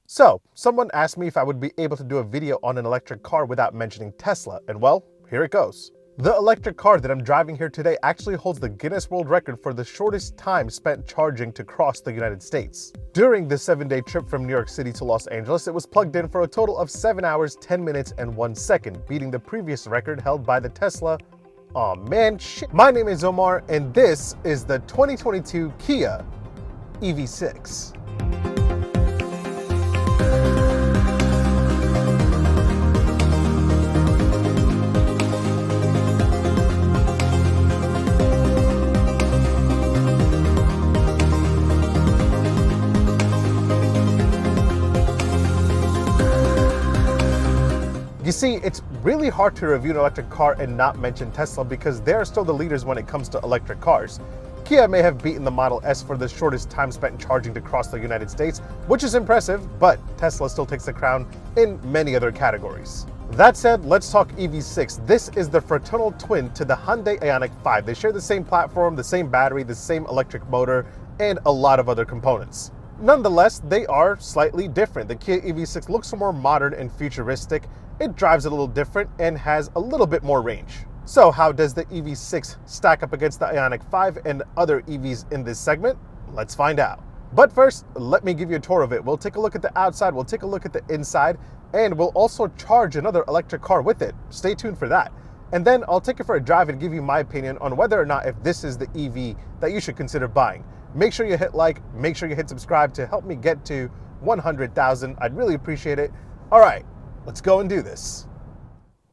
So, someone asked me if I would be able to do a video on an electric car without mentioning Tesla, and well, here it goes. The electric car that I'm driving here today actually holds the Guinness World Record for the shortest time spent charging to cross the United States. During the 7-day trip from New York City to Los Angeles, it was plugged in for a total of 7 hours, 10 minutes, and 1 second, beating the previous record held by the Tesla. Aw man, shit. My name is Omar, and this is the 2022 Kia EV6. You see, it's really hard to review an electric car and not mention Tesla because they're still the leaders when it comes to electric cars. Kia may have beaten the Model S for the shortest time spent charging to cross the United States, which is impressive, but Tesla still takes the crown in many other categories. That said, let's talk EV6. This is the fraternal twin to the Hyundai Ioniq 5. They share the same platform, the same battery, the same electric motor, and a lot of other components. Nonetheless, they are slightly different. The Kia EV6 looks more modern and futuristic. It drives a little different and has a little bit more range. So how does the EV6 stack up against the Ioniq 5 and other EVs in this segment? Let's find out. But first, let me give you a tour of it. We'll take a look at the outside, we'll take a look at the inside, and we'll also charge another electric car with it. Stay tuned for that. And then I'll take it for a drive and give you my opinion on whether or not if this is the EV that you should consider buying. Make sure you hit like, make sure you hit subscribe to help me get to 100,000. I'd really appreciate it. All right. Let's go and do this.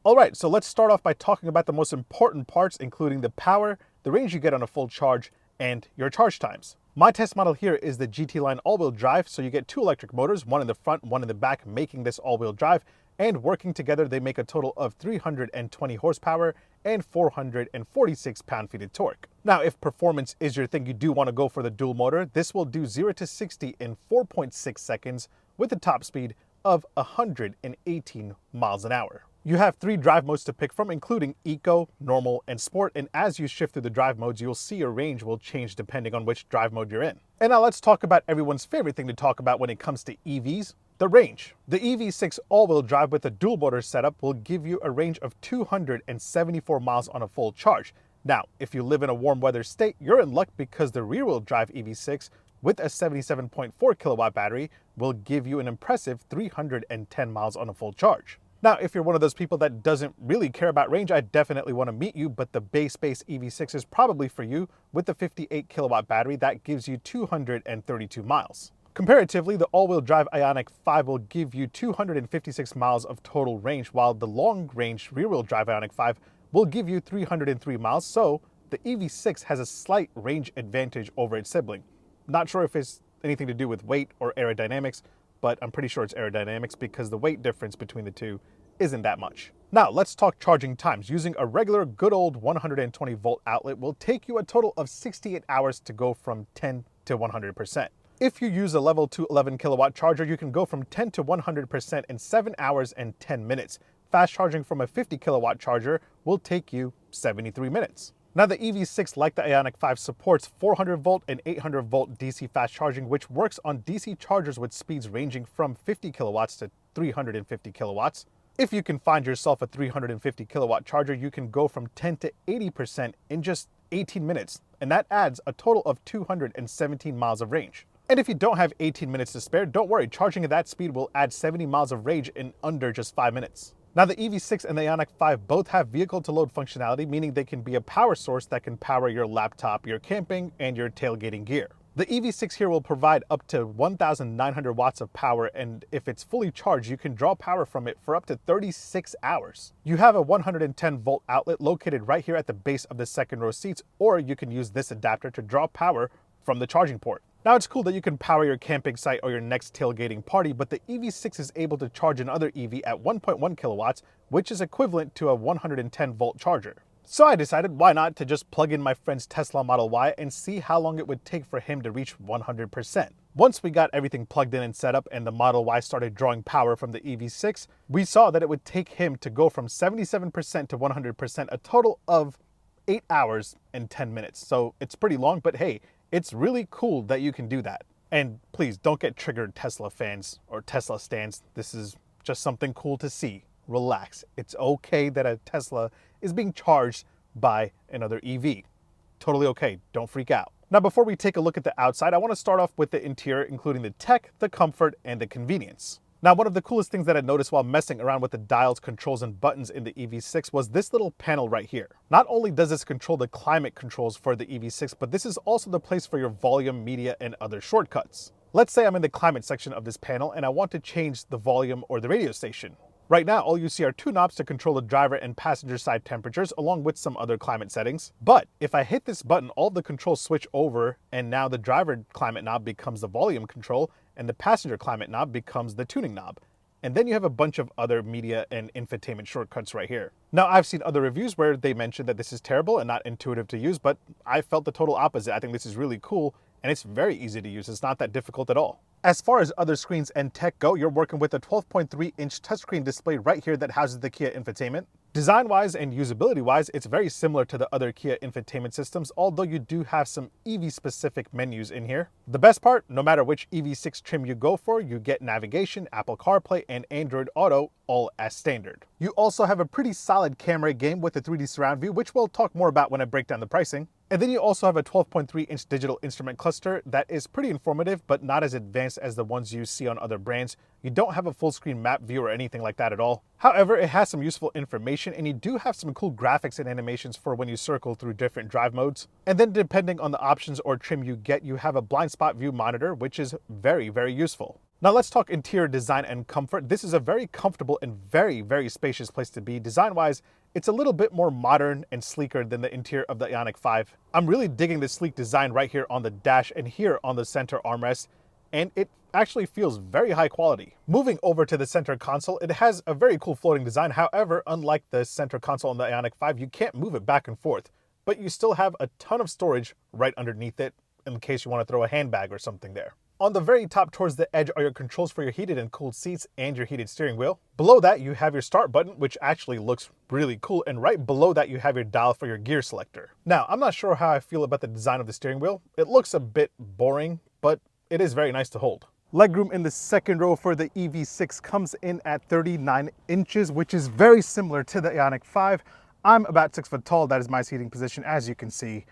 All right, so let's start off by talking about the most important parts, including the power, the range you get on a full charge, and your charge times. My test model here is the GT line all-wheel drive, so you get 2 electric motors, one in the front, one in the back, making this all-wheel drive, and working together they make a total of 320 horsepower and 446 pound-feet of torque. Now, if performance is your thing, you do want to go for the dual motor. This will do 0 to 60 in 4.6 seconds with a top speed of 118 miles an hour. You have 3 drive modes to pick from, including Eco, Normal, and Sport, and as you shift through the drive modes, you'll see your range will change depending on which drive mode you're in. And now let's talk about everyone's favorite thing to talk about when it comes to EVs, the range. The EV6 all-wheel drive with a dual motor setup will give you a range of 274 miles on a full charge. Now, if you live in a warm weather state, you're in luck because the rear-wheel drive EV6 with a 77.4 kilowatt battery will give you an impressive 310 miles on a full charge. Now, if you're one of those people that doesn't really care about range, I definitely want to meet you, but the base EV6 is probably for you with the 58 kilowatt battery that gives you 232 miles. Comparatively, the all-wheel drive Ioniq 5 will give you 256 miles of total range, while the long-range rear-wheel drive Ioniq 5 will give you 303 miles, so the EV6 has a slight range advantage over its sibling. Not sure if it's anything to do with weight or aerodynamics, but I'm pretty sure it's aerodynamics because the weight difference between the two isn't that much. Now let's talk charging times. Using a regular good old 120 volt outlet will take you a total of 68 hours to go from 10 to 100%. If you use a level 2 11 kilowatt charger, you can go from 10 to 100% in 7 hours and 10 minutes. Fast charging from a 50 kilowatt charger will take you 73 minutes. Now the EV6, like the Ioniq 5, supports 400 volt and 800 volt DC fast charging, which works on DC chargers with speeds ranging from 50 kilowatts to 350 kilowatts. If you can find yourself a 350 kilowatt charger, you can go from 10 to 80% in just 18 minutes, and that adds a total of 217 miles of range. And if you don't have 18 minutes to spare, don't worry, charging at that speed will add 70 miles of range in under just 5 minutes. Now the EV6 and the Ioniq 5 both have vehicle-to-load functionality, meaning they can be a power source that can power your laptop, your camping, and your tailgating gear. The EV6 here will provide up to 1,900 watts of power, and if it's fully charged, you can draw power from it for up to 36 hours. You have a 110 volt outlet located right here at the base of the second row seats, or you can use this adapter to draw power from the charging port. Now it's cool that you can power your camping site or your next tailgating party, but the EV6 is able to charge another EV at 1.1 kilowatts, which is equivalent to a 110 volt charger. So I decided why not to just plug in my friend's Tesla Model Y and see how long it would take for him to reach 100%. Once we got everything plugged in and set up and the Model Y started drawing power from the EV6, we saw that it would take him to go from 77% to 100%, a total of 8 hours and 10 minutes. So it's pretty long, but hey, it's really cool that you can do that. And please don't get triggered, Tesla fans or Tesla stands. This is just something cool to see. Relax. It's okay that a Tesla is being charged by another EV. Totally okay. Don't freak out. Now, before we take a look at the outside, I want to start off with the interior, including the tech, the comfort, and the convenience. Now, one of the coolest things that I noticed while messing around with the dials, controls, and buttons in the EV6 was this little panel right here. Not only does this control the climate controls for the EV6, but this is also the place for your volume, media, and other shortcuts. Let's say I'm in the climate section of this panel and I want to change the volume or the radio station. Right now, all you see are two knobs to control the driver and passenger side temperatures, along with some other climate settings. But if I hit this button, all the controls switch over, and now the driver climate knob becomes the volume control, and the passenger climate knob becomes the tuning knob. And then you have a bunch of other media and infotainment shortcuts right here. Now, I've seen other reviews where they mentioned that this is terrible and not intuitive to use, but I felt the total opposite. I think this is really cool, and it's very easy to use. It's not that difficult at all. As far as other screens and tech go, you're working with a 12.3-inch touchscreen display right here that houses the Kia infotainment. Design-wise and usability-wise, it's very similar to the other Kia infotainment systems, although you do have some EV-specific menus in here. The best part, no matter which EV6 trim you go for, you get navigation, Apple CarPlay, and Android Auto all as standard. You also have a pretty solid camera game with the 3D surround view, which we'll talk more about when I break down the pricing. And then you also have a 12.3-inch digital instrument cluster that is pretty informative, but not as advanced as the ones you see on other brands. You don't have a full screen map view or anything like that at all. However, it has some useful information, and you do have some cool graphics and animations for when you circle through different drive modes. And then depending on the options or trim you get, you have a blind spot view monitor, which is very, very useful. Now let's talk interior design and comfort. This is a very comfortable and very, very spacious place to be. Design-wise, it's a little bit more modern and sleeker than the interior of the Ioniq 5. I'm really digging the sleek design right here on the dash and here on the center armrest, and it actually feels very high quality. Moving over to the center console, it has a very cool floating design. However, unlike the center console on the Ioniq 5, you can't move it back and forth, but you still have a ton of storage right underneath it in case you want to throw a handbag or something there. On the very top towards the edge are your controls for your heated and cooled seats and your heated steering wheel. Below that, you have your start button, which actually looks really cool. And right below that, you have your dial for your gear selector. Now, I'm not sure how I feel about the design of the steering wheel. It looks a bit boring, but it is very nice to hold. Legroom in the second row for the EV6 comes in at 39 inches, which is very similar to the Ioniq 5. I'm about 6 foot tall. That is my seating position, as you can see.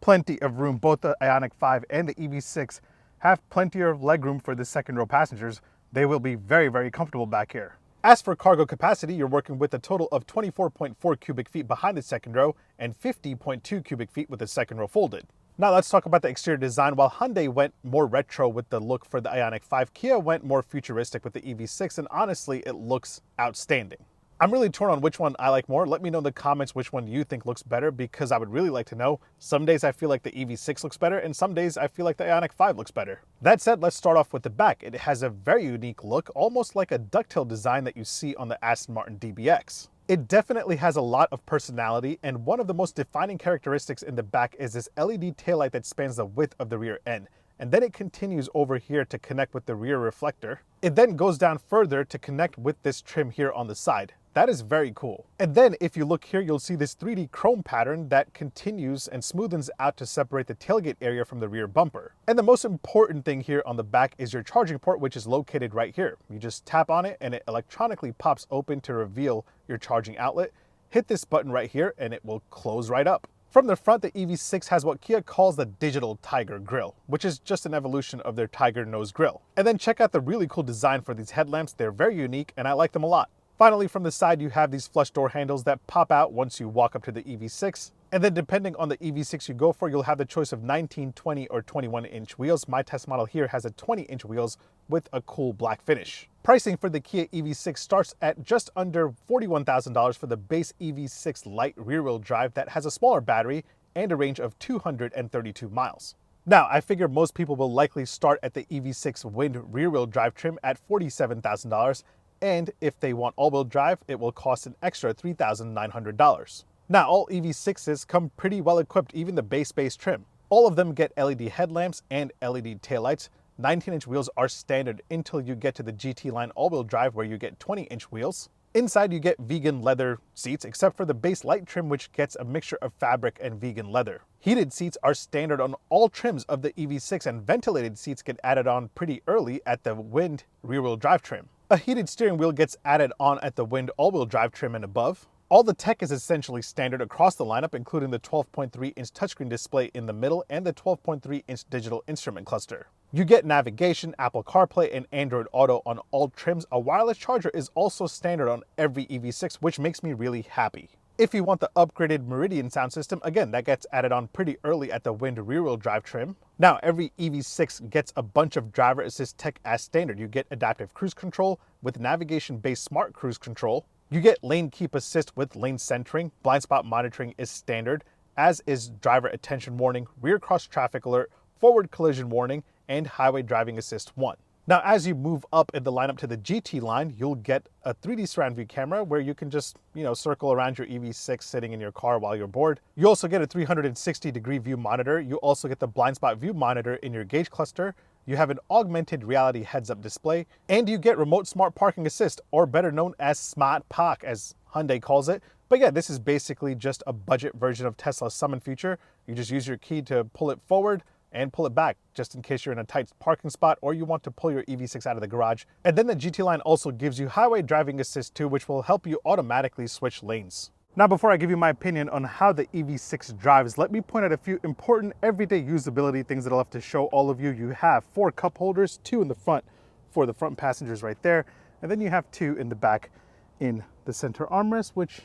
Plenty of room. Both the Ioniq 5 and the EV6 have plenty of legroom for the second row passengers. They will be very, very comfortable back here. As for cargo capacity, you're working with a total of 24.4 cubic feet behind the second row and 50.2 cubic feet with the second row folded. Now let's talk about the exterior design. While Hyundai went more retro with the look for the Ioniq 5, Kia went more futuristic with the EV6, and honestly, it looks outstanding. I'm really torn on which one I like more. Let me know in the comments which one you think looks better, because I would really like to know. Some days I feel like the EV6 looks better, and some days I feel like the Ioniq 5 looks better. That said, let's start off with the back. It has a very unique look, almost like a ducktail design that you see on the Aston Martin DBX. It definitely has a lot of personality, and one of the most defining characteristics in the back is this LED taillight that spans the width of the rear end. And then it continues over here to connect with the rear reflector. It then goes down further to connect with this trim here on the side. That is very cool. And then if you look here, you'll see this 3D chrome pattern that continues and smoothens out to separate the tailgate area from the rear bumper. And the most important thing here on the back is your charging port, which is located right here. You just tap on it and it electronically pops open to reveal your charging outlet. Hit this button right here and it will close right up. From the front, the EV6 has what Kia calls the digital Tiger grille, which is just an evolution of their Tiger nose grille. And then check out the really cool design for these headlamps. They're very unique and I like them a lot. Finally, from the side, you have these flush door handles that pop out once you walk up to the EV6. And then depending on the EV6 you go for, you'll have the choice of 19, 20, or 21-inch wheels. My test model here has a 20-inch wheels with a cool black finish. Pricing for the Kia EV6 starts at just under $41,000 for the base EV6 Lite rear-wheel drive that has a smaller battery and a range of 232 miles. Now, I figure most people will likely start at the EV6 Wind rear-wheel drive trim at $47,000, and if they want all-wheel drive, it will cost an extra $3,900. Now, all EV6s come pretty well equipped, even the base trim. All of them get LED headlamps and LED taillights. 19-inch wheels are standard until you get to the GT line all-wheel drive, where you get 20-inch wheels. Inside, you get vegan leather seats, except for the base light trim, which gets a mixture of fabric and vegan leather. Heated seats are standard on all trims of the EV6, and ventilated seats get added on pretty early at the wind rear-wheel drive trim. A heated steering wheel gets added on at the wind all-wheel drive trim and above. All the tech is essentially standard across the lineup, including the 12.3-inch touchscreen display in the middle and the 12.3-inch digital instrument cluster. You get navigation, Apple CarPlay, and Android Auto on all trims. A wireless charger is also standard on every EV6, which makes me really happy. If you want the upgraded Meridian sound system, again, that gets added on pretty early at the wind rear-wheel drive trim. Now, every EV6 gets a bunch of driver assist tech as standard. You get adaptive cruise control with navigation-based smart cruise control. You get lane keep assist with lane centering. Blind spot monitoring is standard, as is driver attention warning, rear cross traffic alert, forward collision warning, and highway driving assist 1. Now, as you move up in the lineup to the GT line, you'll get a 3D surround view camera where you can just, circle around your EV6 sitting in your car while you're bored. You also get a 360-degree view monitor. You also get the blind spot view monitor in your gauge cluster. You have an augmented reality heads-up display, and you get remote smart parking assist, or better known as Smart Park, as Hyundai calls it. But yeah, this is basically just a budget version of Tesla's Summon feature. You just use your key to pull it forward and pull it back, just in case you're in a tight parking spot or you want to pull your EV6 out of the garage. And then the GT line also gives you highway driving assist too, which will help you automatically switch lanes. Now, before I give you my opinion on how the EV6 drives, let me point out a few important everyday usability things that I'll have to show all of you. You have 4 cup holders, 2 in the front for the front passengers right there, and then you have 2 in the back in the center armrest, which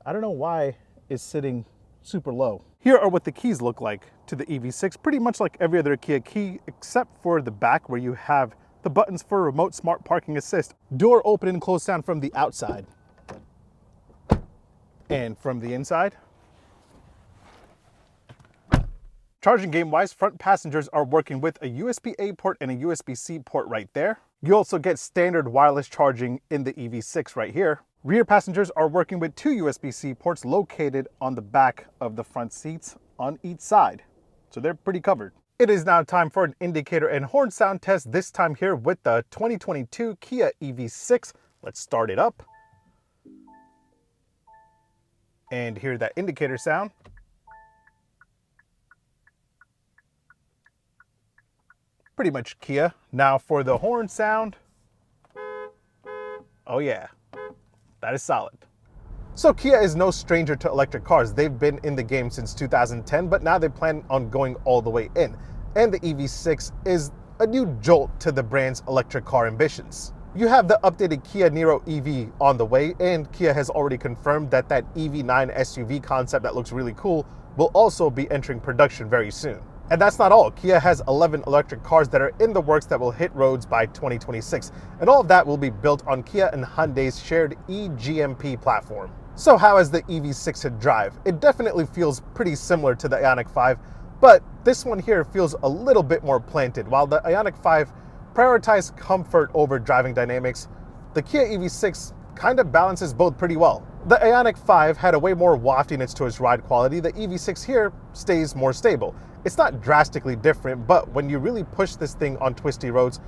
I don't know why is sitting super low. Here are what the keys look like to the EV6, pretty much like every other Kia key, except for the back where you have the buttons for remote smart parking assist, door open and close sound from the outside and from the inside. Charging game-wise, front passengers are working with a USB-A port and a USB-C port right there. You also get standard wireless charging in the EV6 right here. Rear passengers are working with 2 USB-C ports located on the back of the front seats on each side. So they're pretty covered. It is now time for an indicator and horn sound test, this time here with the 2022 Kia EV6. Let's start it up. And hear that indicator sound. Pretty much Kia. Now for the horn sound. Oh yeah, that is solid. So Kia is no stranger to electric cars. They've been in the game since 2010, but now they plan on going all the way in. And the EV6 is a new jolt to the brand's electric car ambitions. You have the updated Kia Niro EV on the way, and Kia has already confirmed that that EV9 SUV concept that looks really cool will also be entering production very soon. And that's not all. Kia has 11 electric cars that are in the works that will hit roads by 2026. And all of that will be built on Kia and Hyundai's shared eGMP platform. So how is the EV6 to drive? It definitely feels pretty similar to the Ioniq 5, but this one here feels a little bit more planted. While the Ioniq 5 prioritized comfort over driving dynamics, the Kia EV6 kind of balances both pretty well. The Ioniq 5 had a way more waftiness to its ride quality. The EV6 here stays more stable. It's not drastically different, but when you really push this thing on twisty roads,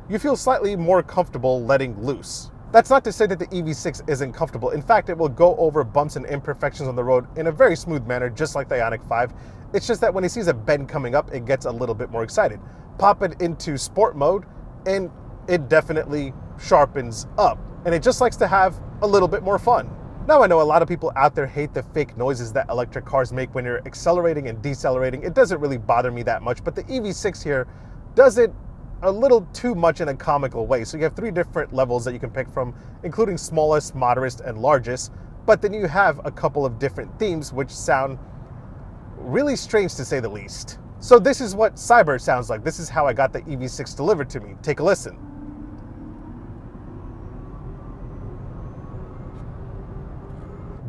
you feel slightly more comfortable letting loose. That's not to say that the EV6 isn't comfortable. In fact, it will go over bumps and imperfections on the road in a very smooth manner, just like the Ioniq 5. It's just that when it sees a bend coming up, it gets a little bit more excited. Pop it into sport mode, and it definitely sharpens up. And it just likes to have a little bit more fun. Now, I know a lot of people out there hate the fake noises that electric cars make when you're accelerating and decelerating. It doesn't really bother me that much, but the EV6 here does it a little too much in a comical way. So you have 3 different levels that you can pick from, including smallest, moderate, and largest. But then you have a couple of different themes which sound really strange to say the least. So this is what Cyber sounds like. This is how I got the EV6 delivered to me. Take a listen.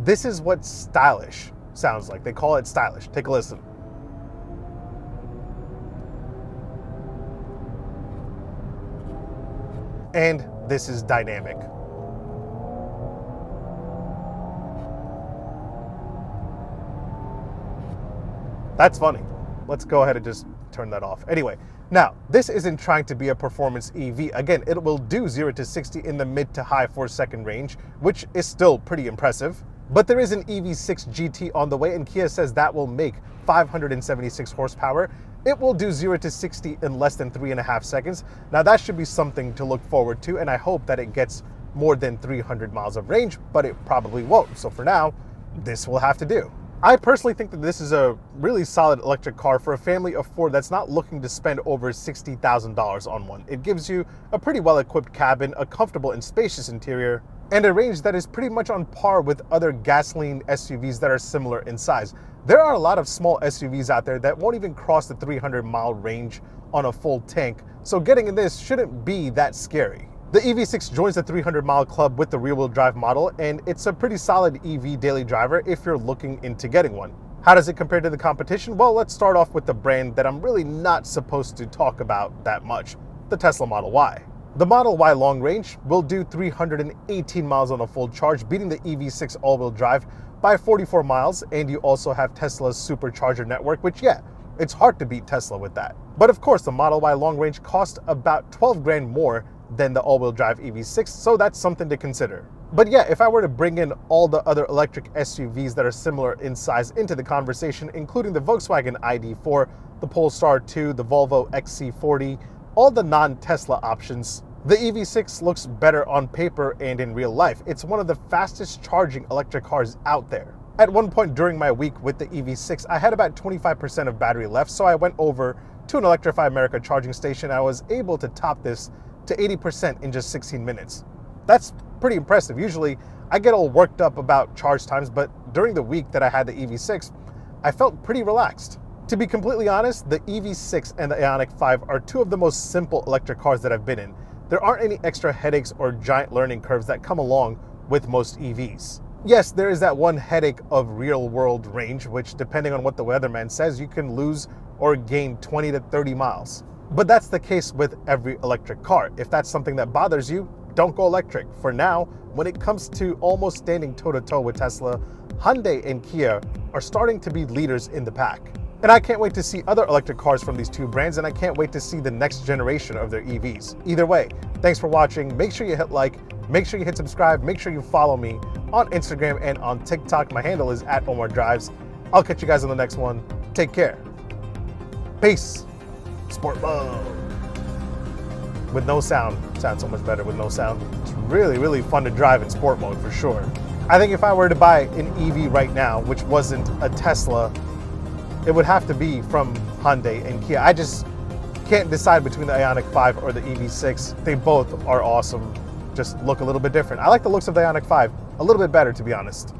This is what stylish sounds like. They call it stylish. Take a listen. And this is dynamic. That's funny. Let's go ahead and just turn that off. Anyway, Now, this isn't trying to be a performance EV. Again, it will do 0 to 60 in the mid to high 4-second range, which is still pretty impressive. But there is an EV6 GT on the way, and Kia says that will make 576 horsepower. It will do 0 to 60 in less than 3.5 seconds. Now, that should be something to look forward to, and I hope that it gets more than 300 miles of range, but it probably won't. So for now, this will have to do. I personally think that this is a really solid electric car for a family of 4 that's not looking to spend over $60,000 on one. It gives you a pretty well-equipped cabin, a comfortable and spacious interior, and a range that is pretty much on par with other gasoline SUVs that are similar in size. There are a lot of small SUVs out there that won't even cross the 300-mile range on a full tank, so getting in this shouldn't be that scary. The EV6 joins the 300-mile club with the rear-wheel drive model, and it's a pretty solid EV daily driver if you're looking into getting one. How does it compare to the competition? Well, let's start off with the brand that I'm really not supposed to talk about that much, the Tesla Model Y. The Model Y long range will do 318 miles on a full charge, beating the EV6 all-wheel drive by 44 miles, and you also have Tesla's supercharger network, which, yeah, it's hard to beat Tesla with that. But of course, the Model Y long range cost about 12 grand more than the all-wheel drive EV6, so that's something to consider. But yeah, if I were to bring in all the other electric SUVs that are similar in size into the conversation, including the Volkswagen ID.4, the Polestar 2, the Volvo XC40, all the non-Tesla options, the EV6 looks better on paper and in real life. It's one of the fastest charging electric cars out there. At one point during my week with the EV6, I had about 25% of battery left, so I went over to an Electrify America charging station. I was able to top this to 80% in just 16 minutes. That's pretty impressive. Usually I get all worked up about charge times, but during the week that I had the EV6, I felt pretty relaxed. To be completely honest, the EV6 and the Ioniq 5 are 2 of the most simple electric cars that I've been in. There aren't any extra headaches or giant learning curves that come along with most EVs. Yes, there is that one headache of real-world range, which, depending on what the weatherman says, you can lose or gain 20 to 30 miles. But that's the case with every electric car. If that's something that bothers you, don't go electric. For now, when it comes to almost standing toe-to-toe with Tesla, Hyundai and Kia are starting to be leaders in the pack. And I can't wait to see other electric cars from these 2 brands, and I can't wait to see the next generation of their EVs. Either way, thanks for watching. Make sure you hit like, make sure you hit subscribe, make sure you follow me on Instagram and on TikTok. My handle is @OmarDrives. I'll catch you guys on the next one. Take care. Peace. Sport mode. With no sound. Sounds so much better with no sound. It's really, really fun to drive in sport mode for sure. I think if I were to buy an EV right now, which wasn't a Tesla, it would have to be from Hyundai and Kia. I just can't decide between the Ioniq 5 or the EV6. They both are awesome, just look a little bit different. I like the looks of the Ioniq 5 a little bit better, to be honest.